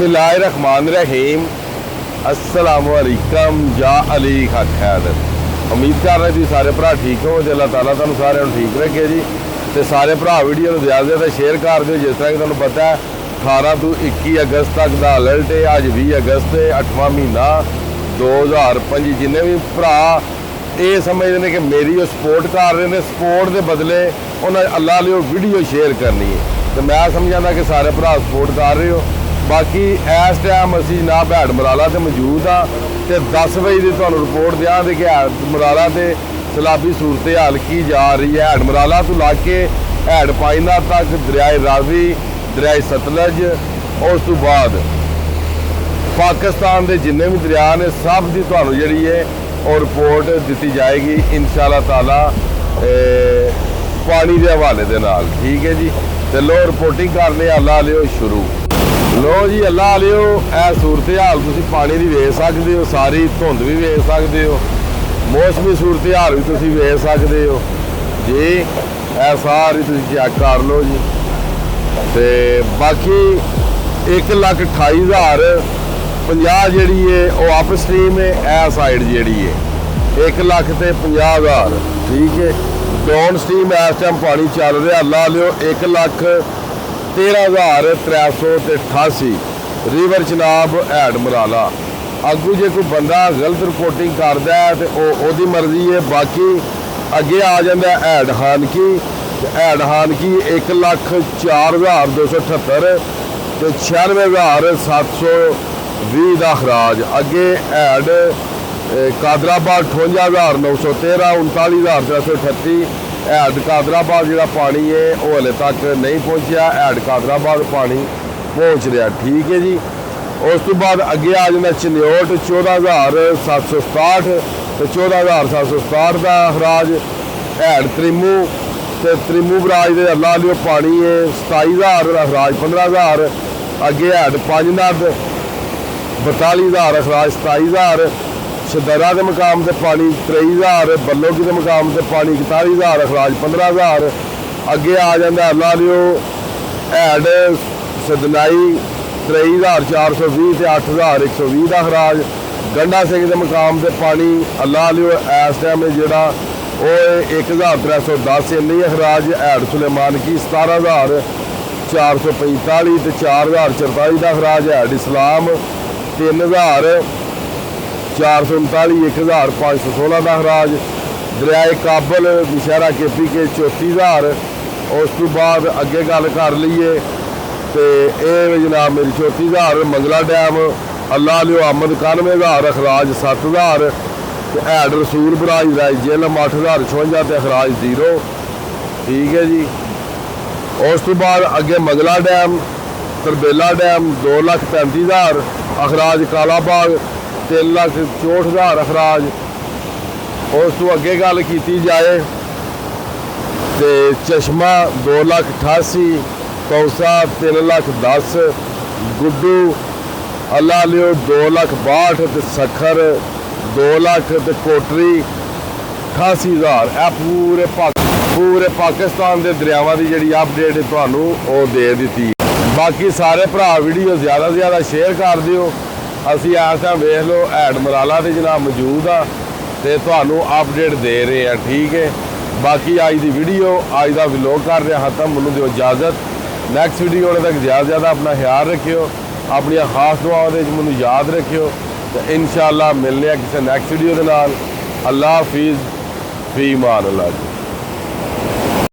बिस्मिल्लाहिर्रहमानिर्रहीम अस्सलामुअलैकुम या अली खा खैर। उम्मीद कर रहे जी सारे भरा ठीक हो, अल्लाह ताला तुहानू सारे ठीक रखे जी। तो सारे भरा वीडियो ज़्यादा से ज़्यादा शेयर कर दो। जिस तरह कि तुहानू पता है 18 तो 21 अगस्त तक का अलर्ट है। अज 20 अगस्त है, 8वां महीना 2025। जिन्हें भी भरा ये समझते हैं कि मेरी वो सपोर्ट कर रहे हैं, सपोर्ट के बदले उन्हें अल्लाह लिए वीडियो शेयर करनी है। तो मैं समझाना कि सारे भरा सपोर्ट कर रहे हो। बाकी इस टाइम असी जनाब हैड मराला से मौजूद हाँ। तो 10 बजे की तुहानू रिपोर्ट दें कि हैड मराला से सैलाबी सूरत हाल की जा रही है। हैड मराला तो ला के हैड पाइना तक दरियाए रावी, दरियाए सतलज, उस तो बाद पाकिस्तान के जिन्ने भी दरिया ने सब की तुहानू जिहड़ी है और रिपोर्ट दी जाएगी इंशाअल्लाह ताला पानी के हवाले के नाल। ठीक है जी। तो लो रिपोर्टिंग करने अल्लाह लियो शुरू। लो जी अल्लाह लियो यह सूरत हाल तुम पानी की वेख सकते हो, सारी धुंध भी वेख सकते हो, मौसमी सूरत हाल भी तुम वेख सकते हो जी। यह सारी तुम चेक कर लो जी। तो बाकी 1,28,050 जी है वह अप स्ट्रीम है। यह साइड जी है 1,50,000। ठीक है। डाउन स्ट्रीम इस टाइम पानी चल रहा अल्लाह लियो 1,13,388 रिवर चनाब हैड मराला। अगू जो कोई बंदा गलत रिपोर्टिंग करता है तो वो मर्जी है। बाकी अगे आ जाता हैड हानकी। हैड हानकी 1,04,278 तो 96,720 का खराज। अगे हैड कादराबाद 58,913 39,338। हैड कादराबाद जो पानी है वो हले तक नहीं पहुँचा। हैड कादराबाद पानी पहुँच रहा। ठीक है जी। उस तो बाद अगे आ जाना चन्योट 14,767 तो 14,767 का खराज। हैड त्रिमू तो त्रिमू बराज के अल्लाह लियो पानी है 27,000 का खराज 15,000। अगे हैड पंजनद 42,000 खराज 27,000। शदरा के मुकाम से पानी 23,000। बल्लोगी के मुकाम से पानी 41,000 खराज 15,000। अगे आ जाता अल्लाह लियो हैड सदनाई 23,420 तो 8,120 का खराज। गंडा सिंह के मुकाम से पानी अल्लाह लियो इस टाइम जोड़ा वो 1,310 इन्नी खराज। हैड सुलेमान की 17,445 तो 4,044 का खराज। हैड इस्लाम 3,439 1,516 का खराज। दरियाए काबल नशहरा केपी के 34,000। उस तो बाद अगे गल कर लीए तो ये जनाब मेरी 34,000। मंगला डैम अल्लाह लियो अहमद 91,000 खराज 7,000। तो हैड रसूल बराज राज जेलम 8,056 तो खराज 0। ठीक है जी। उस तो बाद अगे मंगला डैम तरबेला डैम 2,35,000 अखराज। कालाबाग 3,64,000 अखराज। उस तो अगे गल की जाए तो चश्मा 2,88,000 कौसा 3,10,000 गुड्डू अल्लाह लियो 2,62,000 तो सखर 2,00,000 तो कोटरी 88,000। यह पूरे पाकिस्तान के दरियावां की जी अपडेट तुहानू वो दे दी। बाकी सारे भरा वीडियो ज़्यादा से ज़्यादा शेयर कर दियो। असी इस टाइम वेख लो हैड मराला से जनाब मौजूद हाँ तो तुहानू अपडेट दे रहे हैं। ठीक है। बाकी अज की वीडियो अज का व्लॉग कर रहे खत्म। मैनू दो इजाजत। नैक्सट वीडियो होने तक ज़्यादा से ज़्यादा अपना ख्याल रखियो, अपन खास दुआओं में मैनू याद रखियो। तो इंशाअल्लाह मिलने किसी नैक्सट वीडियो के नाल। अल्लाह हाफिज़, फी मान अल्लाह जी।